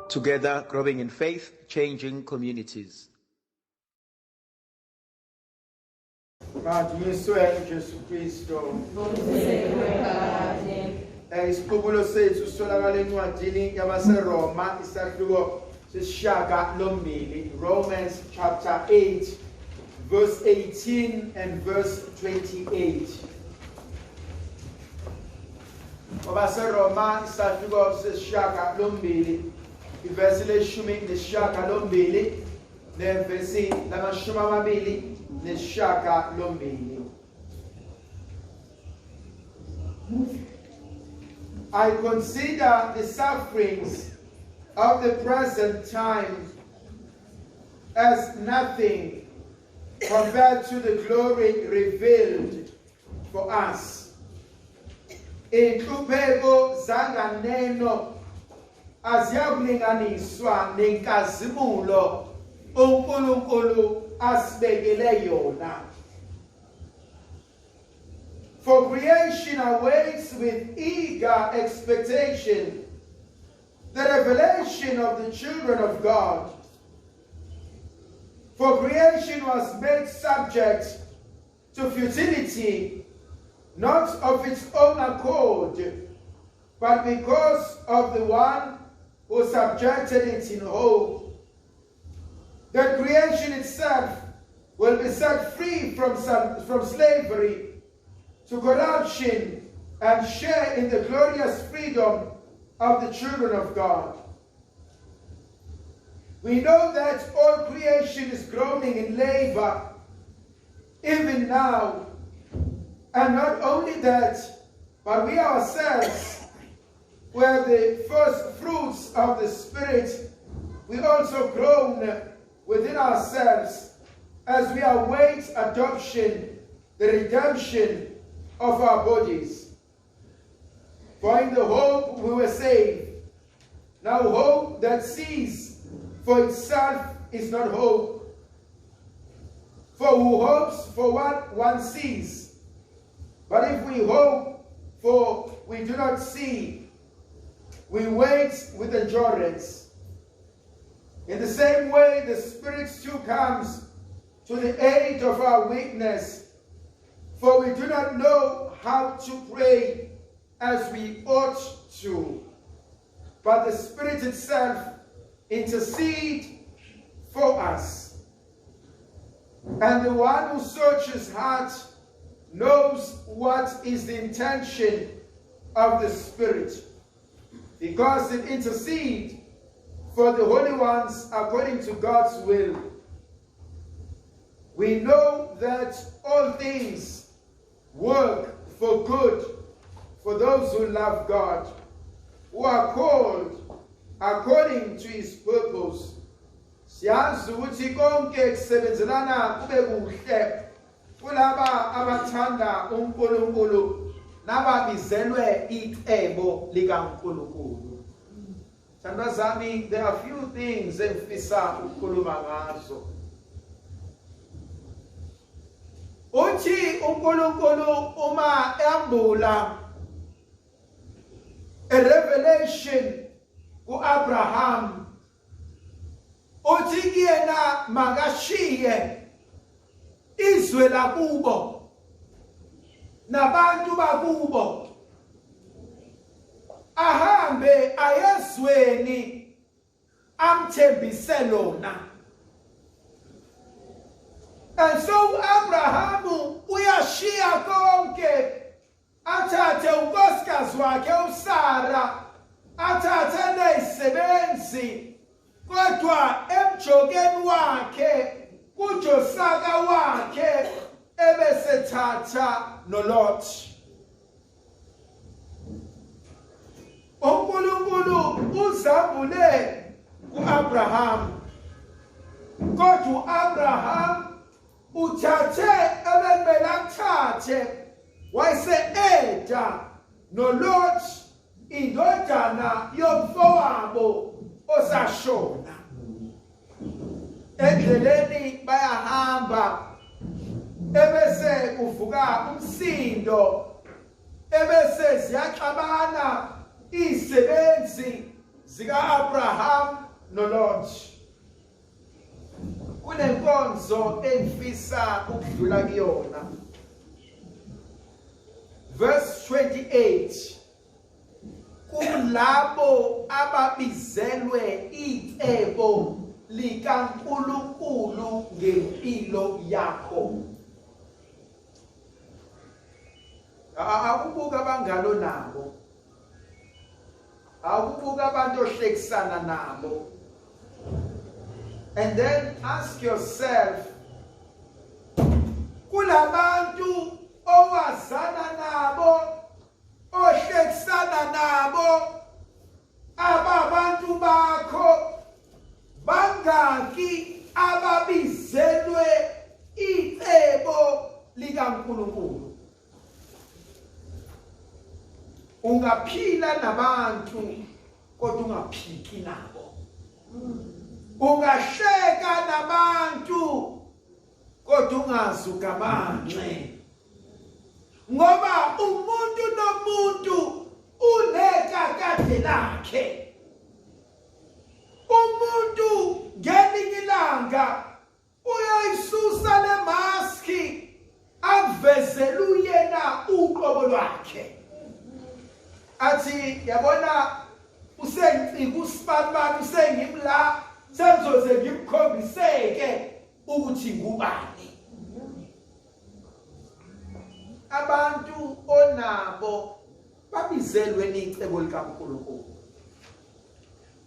Together, growing in faith, changing communities. Isiqubulo sethu sitholakala encwadini KwabaseRoma isahluko sesishiyagalombili, Romans chapter 8 verse 18 and verse 28. KwabaseRoma isahluko sesishiyagalombili, ivesi leshumi nesishiyagalombili nevesi lamashumi amabili nesishiyagalombili. I consider the sufferings of the present time as nothing compared to the glory revealed for us. Inhlupheko zanganeno aziyakulinganiswa nenkazimulo uNkulunkulu asibekele yona. For creation awaits with eager expectation the revelation of the children of God. For creation was made subject to futility, not of its own accord, but because of the one who subjected it in hope, that creation itself will be set free from slavery to corruption and share in the glorious freedom of the children of God. We know that all creation is groaning in labor, even now. And not only that, but we ourselves, who are the first fruits of the Spirit, we also groan within ourselves as we await adoption, the redemption of our bodies. For in the hope we were saved. Now hope that sees for itself is not hope. For who hopes for what one sees? But if we hope for we do not see, we wait with endurance. In the same way, the Spirit too comes to the aid of our weakness, for we do not know how to pray as we ought to. But the Spirit itself intercedes for us. And the one who searches hearts knows what is the intention of the Spirit, because it intercedes for the holy ones according to God's will. We know that all things work for good for those who love God, who are called according to his purpose. Siyazi ukuthi konke kusebenzelana kube kuhle kulaba abathanda uNkulunkulu nababizelwe icebo likaNkulunkulu. Thandwa zami, there are few things engifisa ukukhuluma ngazo. Uthi uNkulunkulu uma eyambula a revelation ku-Abraham, uthi kuyena makashiye izwe lakubo nabantu bakubo ahambe ayezweni amthembise lona. And so Abraham uyashiya konke, athathe unkosikazi wakhe uSara, athathe nezisebenzi, kodwa emjokeni wakhe kujosaka wakhe ebesethatha noLot. uNkulunkulu uzambule ku-Abraham, kodwa uAbraham uthathe ebekumele akuthathe wayese-eda noLot indodana yomfowabo osashona. Endleleni bayahamba, ebese kuvuka umsindo, ebese ziyaxabana izisebenzi zika-Abraham noLot. Kunenkonzo engifisa ukudlula kuyona. Verse 28. Kulabo ababizelwe icebo likaNkulunkulu ngempilo yakho. Akubuka abangalo nabo. Akubuka abantu ohlekisana nabo. And then ask yourself, kulabantu owazana nabo, ohlekisana nabo, ababantu bakho, bangaki ababizelwe icebo likaNkulunkulu. Ungaphila nabantu kodwa ungaphiki nabo. Ungahleka nabantu kodwa ungazugamanxe. Ngoba umuntu nomuntu unekakade lakhe. Umuntu ngelinye ilanga uyayisusa le maski akuvezela uyena uqobo lwakhe. Athi yabona usengicika usibani usengimla senzoze ngimkhombiseke ukuthi ngubani. Abantu onabo babizelwe nicebo likaNkulunkulu.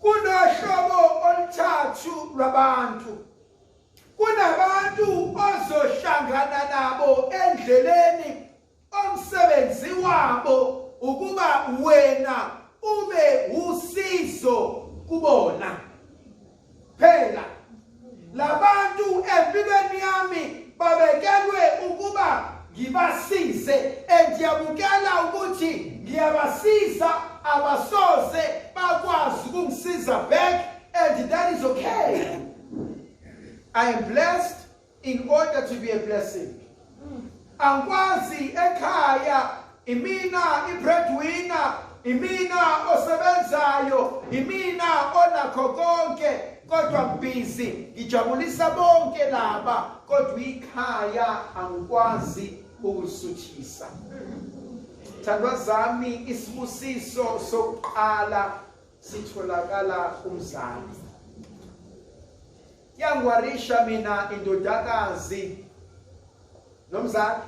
Kunohlobo oluthathu lwabantu. Kunabantu ozohlangana nabo endleleni omsebenzi wabo ukuba wena ube usizo kubona. Phela labantu empilweni yami babekelwe ukuba ngibasize, endiyabukela ukuthi ngiyabasiza abasoze bakwazi ukungisiza back, and that is okay. I am blessed in order to be a blessing. Angikwazi ekhaya imina ibreadwinner, imina osebenzayo, imina onakho konke, kodwa busy ngijabulisa bonke laba, kodwa ikhaya angikwazi ukusuthisa. Thandwa zami, isibusiso sokuqala sitholakala kumzali. Yangwarisha mina indodakazi nomzali.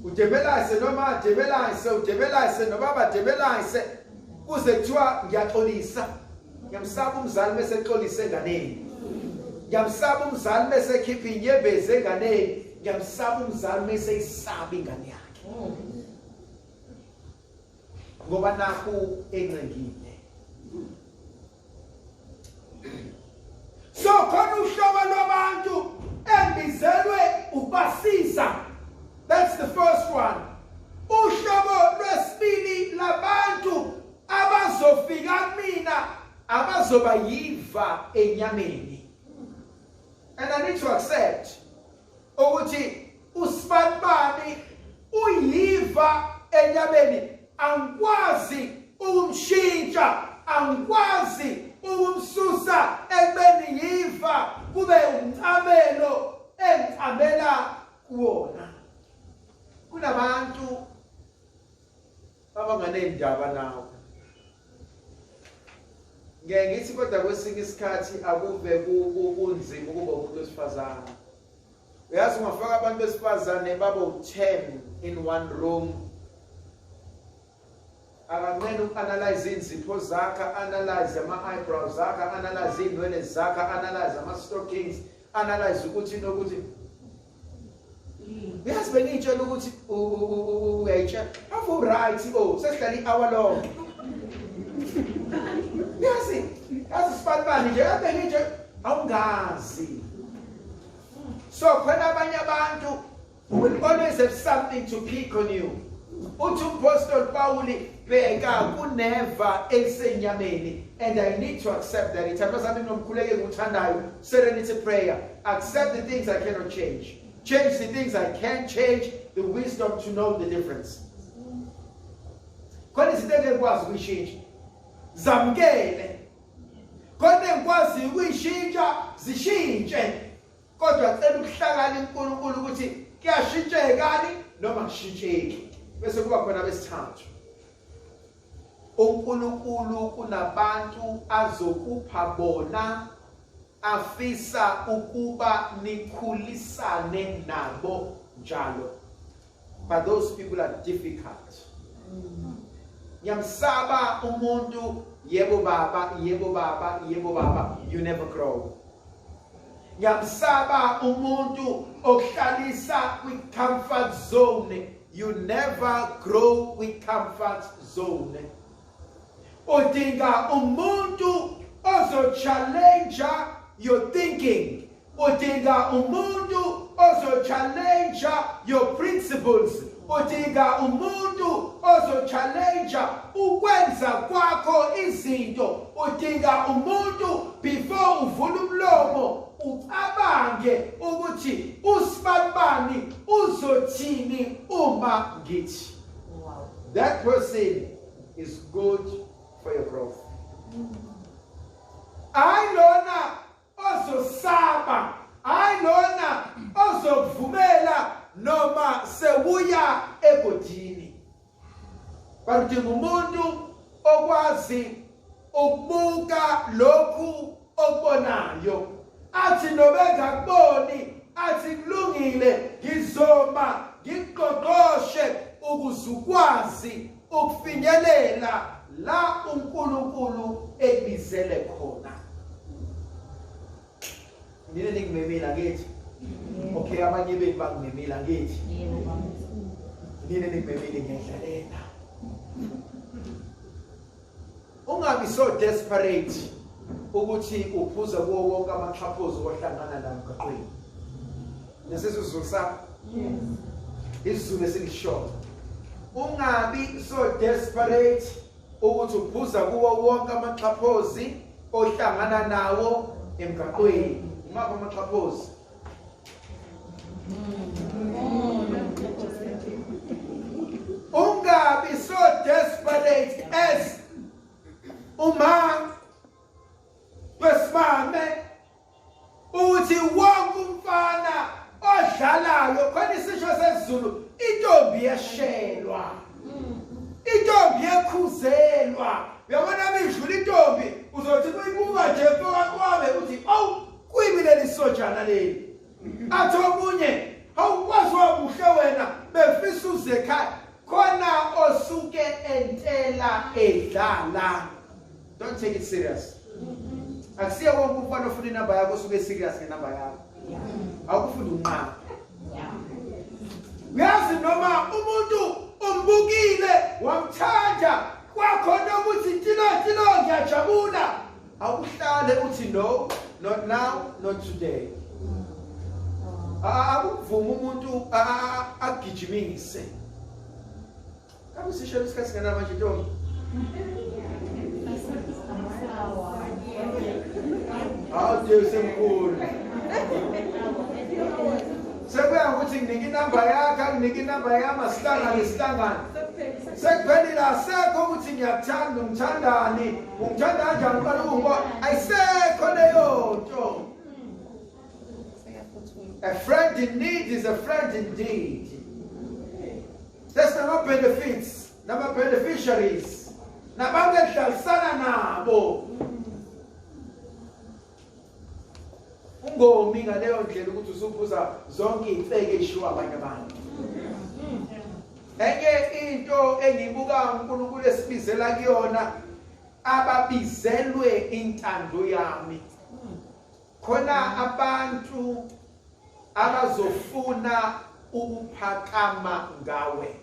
Udebelaise noma debelaise, udebelaise nobaba debelaise, kuze kuthiwa ngiyaxolisa. Ngiyamsaba umzali bese exolisa enganeni. Ngiyamsaba umzali bese ekhipha inyembezi enganeni. Ngiyamsaba umzali bese isaba ingane yakhe. Ngoba nakho encengile. So khona uhlobo lwabantu endizelwe ukubasiza. That's the first one. Uhlobo lwesibili labantu abazofika kumina abazoba yiva enyameni. And I need to accept ukuthi usibanibani uyiva enyameni. Angikwazi ukumshintsha, angikwazi ukumsusa ekubeni yiva kube umncamelo engicamela kuwona. Kunabantu abanganendaba nawe. Ngeke ngithi kodwa kwesinye isikhathi akuve kunzima ukuba umuntu wesifazane. Uyazi ungafaka abantu besifazane babo 10 in one room. Akamele uanalyze inzipho zakhe, analyze ama-eyebrows zakhe, analyze inwele zakhe, analyze ama-stockings, analyze ukuthi nokuthi uyazi benitshela ukuthi uyayitshela afu right sesihlala i-hour long. Yazi sibanibani nje abenitshe awungazi. So khona abanye abantu will always have something to pick on you. Uthi uMapostle Pauli bheka kuneva elisenyameni, and I need to accept that. Ithandwa zami nomkhuleke nguthandayo, serenity prayer. Accept the things I cannot change. Change the things I can change, the wisdom to know the difference. khona izinto engekwazi ukuyishintsha zamkele khona engikwazi ukuyishintsha zishintshe kodwa cela ukuhlakana uNkulunkulu ukuthi kuyashintshekani noma kushintsheki bese kuba khona besithathu uNkulunkulu kunabantu azokupha bona afisa ukuba nikhulisane nabo njalo but those people are difficult Yamsaba umuntu yebo baba you never grow. Yamsaba umuntu okuhlalisa kwi-comfort zone, you never grow with comfort zone. Udinga umuntu ozo-challenge your thinking. Udinga umuntu ozo-challenge your principles. Udinga umuntu ozo-challenge ukwenza kwakho izinto. Udinga umuntu before uvula umlomo ucabange ukuthi usibani uzothini uma ngithi. That person is good for your growth. Ayilona ozosaba, ayilona ozovumela noma sewuya egodini. Badinga umuntu okwazi ukubuka lokhu okubonayo. Athi nobeka kuboni, athi kulungile, ngizoma, ngiqoqoshe ukuzukwazi ukufinyelela la uNkulunkulu ekubizele khona. Nini ngimemela ngithi? Okay, abanye bethu bangimemela ngithi. Nini ngimemele ngendlela. Ungabi so desperate ukuthi uphuza kuwo wonke amaxhaphozo ohlangana nawo emgaqweni. Nesizulu sakho? Yes. Isizulu esilishoyo. Ungabi so desperate ukuthi uphuza kuwo wonke amaxhaphozi ohlangana nawo emgaqweni. Ngapha amaxhaphozi. Ungabi so desperate as uma wesimame uthi wonke umfana odlalayo khona isisho sesiZulu intombi yeshelwa intombi yekhuzelwa uyabona abidlula intombi uzothi uyibuka nje kwabe uthi awu kuyimile lisojana leli athi omunye awukwazi wabuhle wena befisa uze ekhaya khona osuke entela edlala. Don't take it serious. Akusiye wonke umfana ofuna inamba yakho usuke serious ngenamba yakho. Awukufunda unqaba. Uyazi noma umuntu umbukile wamthanda kwakhona ukuthi tilo ngiyajabula. Awuhlale uthi no, not now, not today. Akuvuma umuntu agijimise. Kabe sisho isikhathi singena manje ntombi. Awude semkhulu. Sekuya ukuthi nginike inamba yakho, nginike inamba yami sihlangane. Sekuphelile asekho ukuthi ngiyakuthanda, ungithandani, ungithanda kanjani uqala ukungibona. Ayisekho leyo nto. A friend in need is a friend indeed. That's not benefits, not beneficiaries. Nabantu ehlalisana nabo. Ungomi ngaleyo ndlela ukuthi usuphuza zonke izifeke ishiwa abanye abantu. Enye into engibuka uNkulunkulu esibizela kuyona ababizelwe intando yami. Khona abantu abazofuna ukuphakama ngawe.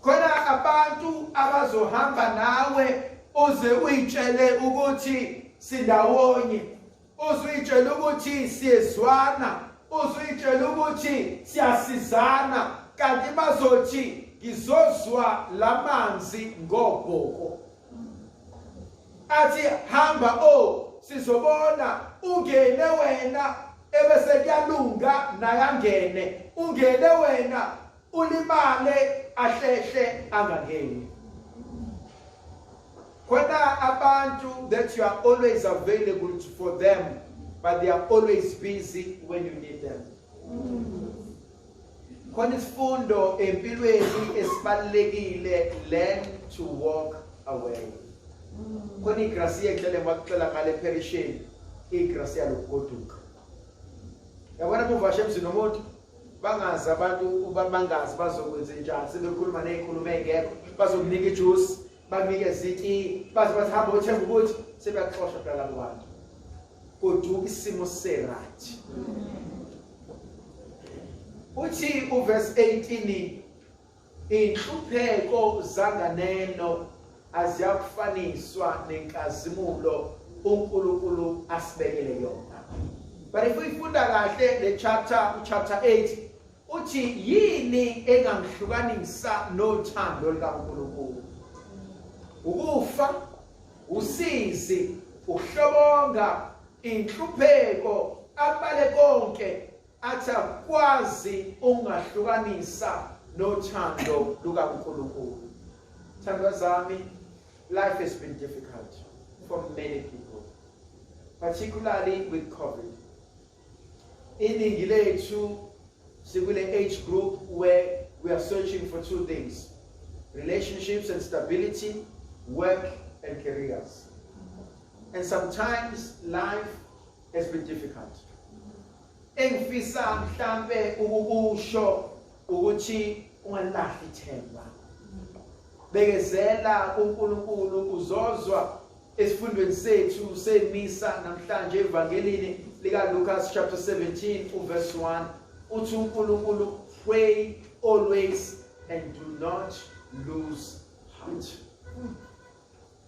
Khona abantu abazohamba nawe uze uyitshele ukuthi sindawonye, uze uyitshele ukuthi siyezwana, uze uyitshele ukuthi siyasizana, kanti bazothi ngizozwa lamanzi ngobhoko. Athi hamba sizobona ungene wena ebese kuyalunga naye angene, ungene wena ulimale ahlehle angangeni. Whether abantu that you are always available for them, but they are always busy when you need them. Khona isifundo empilweni esibalekile, learn to walk away. Khona igrasi ehlele ngokuxela ngale perishini, igrasi yalokugoduka. Yabona kuvashe emzini womuntu bangazi abantu bangazi bazokwenza njani, sebekhuluma nezikhuluma engekho, bazokunika ijuice, banikeze iti, bazihamba othenga ukuthi sebeyaxoxa phela kubantu. Kodwa isimo serathi. Uthi uverse 18, inhlupheko zanganeno aziyakufaniswa nenkazimulo uNkulunkulu asibekele yona. But if we funda kahle le chapter 8, uthi yini engangihlukanisa nothando likaNkulunkulu? Ukufa, usizi, uhlobonga, inhlupheko, abale konke athi akwazi ungahlukanisa nothando lukaNkulunkulu. Thandwa zami, life has been difficult for many people, particularly with COVID. Iningi lethu sikule age group where we are searching for two things: relationships and stability, work and careers. And sometimes life has been difficult. Engifisa mhlambe ukusho ukuthi ungalahli ithemba. Bekezela uNkulunkulu uzozwa esifundweni sethu semisa namhlanje evangelini lika Lucas chapter 17 verse 1 uthi uNkulunkulu, pray always and do not lose heart.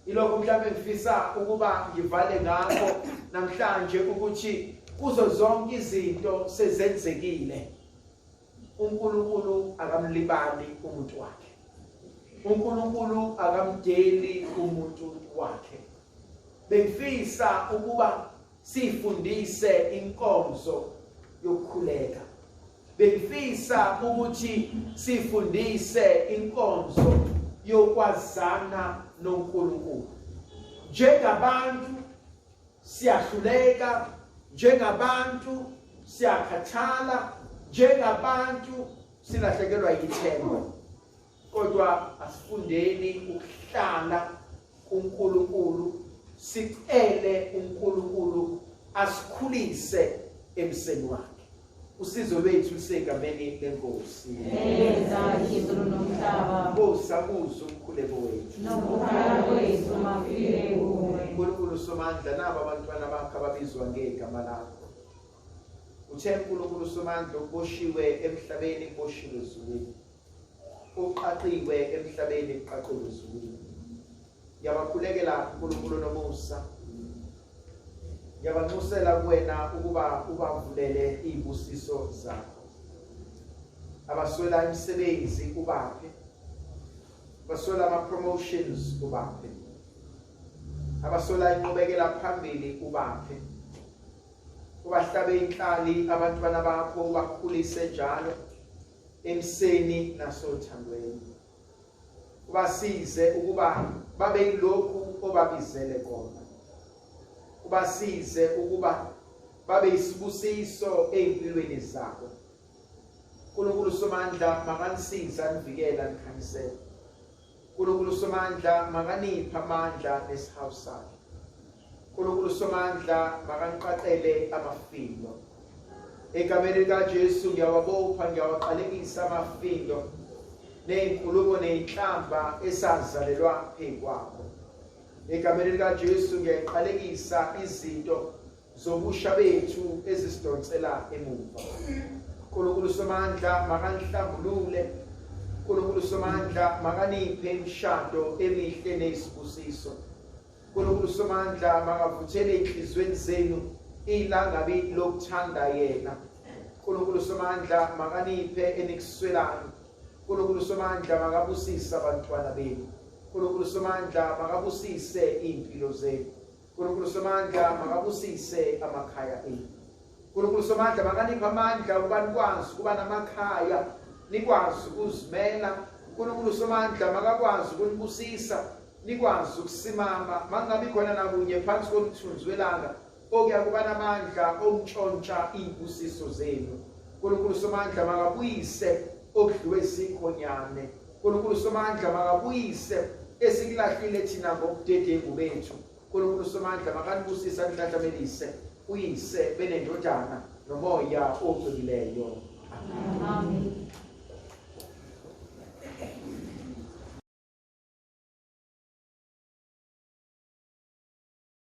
Ilokho mhlambe ngifisa ukuba ngivale ngakho namhlanje ukuthi kuzo zonke izinto sezenzekile, uNkulunkulu akamlibali umuntu wakhe. uNkulunkulu akamdeli umuntu wakhe. Bengifisa ukuba sifundise inkonzo yokukhuleka. Bengifisa ukuthi sifundise inkonzo yokwazana noNkulunkulu. Njengabantu siyahluleka, njengabantu siyakhathala, njengabantu silahlekelwa yithemba. Kodwa asifundeni ukuhlala kuNkulunkulu, sicele uNkulunkulu asikhulise emseni wakhe. Usizo lwethu lisegameni lenkosi. Nkosi akuze umkhuleko wethu. uNkulunkulu Somandla, naba abantwana bakho ababizwa ngegama lakho. Uthe uNkulunkulu Somandla uboshiwe emhlabeni, uboshiwe ezulwini. Uqaqiwe emhlabeni, uqaqiwe ezulwini. Ngiyabakhulekela uNkulunkulu nomusa. Ngiyabanxusela kuwena ukuba ubavulele izibusiso zakho. Abaswela imisebenzi ubaphe. Abaswela ama-promotions ubaphe. Abaswela inqubekela phambili ubaphe. Ubahlabe inhlali abantwana bakho, ubakhulise njalo emseni nasothandweni. Ubasize ukuba babe yilokhu obabizele kona. Ubasize ukuba babe isibusiso empilweni zabo. uNkulunkulu Somandla, makanisiza nivikela nikhanyisela. uNkulunkulu Somandla, makanipha amandla nesihawu sakhe. uNkulunkulu Somandla, makaniqaqele amafindo. Egameni likaJesu ngiyawabopha, ngiyawaqalekisa amafindo nezinkulumo nezinhlamba esazalelwa phezu kwakho. Egameni likaJesu ngiyayiqalekisa izinto zobusha bethu ezisidonsela emuva. uNkulunkulu Somandla, makanihlambulule. uNkulunkulu Somandla, makaniphe imishado emihle nezibusiso. uNkulunkulu Somandla, makavuthele inhlizweni zenu ilangabi lokuthanda yena. uNkulunkulu Somandla, makaniphe enikuswelayo. uNkulunkulu Somandla, makabusise abantwana benu. uNkulunkulu Somandla, makabusise impilo zenu. uNkulunkulu Somandla, makabusise amakhaya enu. uNkulunkulu Somandla, makaniphe amandla ukuba nikwazi ukuba namakhaya, nikwazi ukuzimela, uNkulunkulu somandla makakwazi ukunibusisa nikwazi ukusimama mangabe khona nakunye phansi komthunzi welanga okuya kuba namandla okutshontsha izibusiso zenu. uNkulunkulu somandla makabuyise okudliwe isikhonyane. uNkulunkulu somandla makabuyise esikulahlile thina ngobudedengu bethu. uNkulunkulu somandla makanibusisa nihlahlamelise uyise benendodana nomoya ocwebileyo. Amen.